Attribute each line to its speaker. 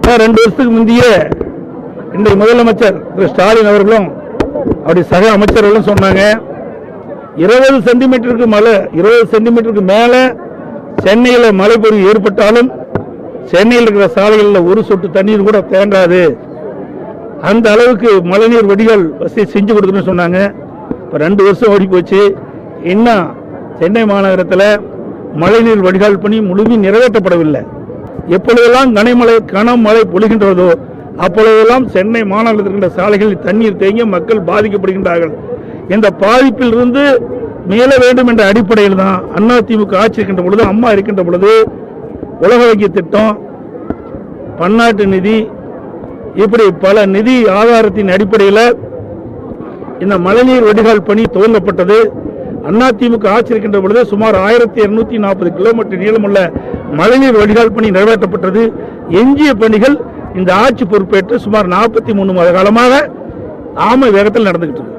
Speaker 1: 2 வருஷத்துக்கு முந்தைய இன்றைய முதலமைச்சர் திரு ஸ்டாலின் அவர்களும் அப்படி சக அமைச்சர்களும் சொன்னாங்க, 20 சென்டிமீட்டருக்கு மழை, 20 சென்டிமீட்டருக்கு மேல சென்னையில் மழைப்பொழிவு ஏற்பட்டாலும் சென்னையில் இருக்கிற சாலைகளில் ஒரு சொட்டு தண்ணீர் கூட தேங்காது, அந்த அளவுக்கு மழைநீர் வடிகால் வசதி செஞ்சு கொடுக்கணும்னு சொன்னாங்க. இப்போ 2 வருஷம் ஓடி போச்சு, இன்னும் சென்னை மாநகரத்தில் மழைநீர் வடிகால் பணி முழுமையாக நிறைவேற்றப்படவில்லை. எப்பொழுதெல்லாம் கனமழை பொழிகின்றதோ அப்பொழுதெல்லாம் சென்னை மாநகரத்தில் இருக்கின்ற சாலைகளில் தண்ணீர் தேங்கி மக்கள் பாதிக்கப்படுகின்றார்கள். இந்த பாதிப்பில் இருந்து மீள வேண்டும் என்ற அடிப்படையில் தான் அதிமுக ஆட்சி இருக்கின்ற பொழுது, அம்மா இருக்கின்ற பொழுது உலக வங்கி திட்டம், பன்னாட்டு நிதி, இப்படி பல நிதி ஆதாரத்தின் அடிப்படையில் இந்த மழைநீர் வடிகால் பணி துவங்கப்பட்டது. அதிமுக ஆட்சி இருக்கின்ற பொழுது சுமார் 1240 கிலோமீட்டர் நீளமுள்ள மழைநீர் வடிகால் பணி நிறைவேற்றப்பட்டது. எஞ்சிய பணிகள் இந்த ஆட்சி பொறுப்பேற்று சுமார் 43 மாத காலமாக ஆமை வேகத்தில் நடந்துகிட்டு இருக்கு.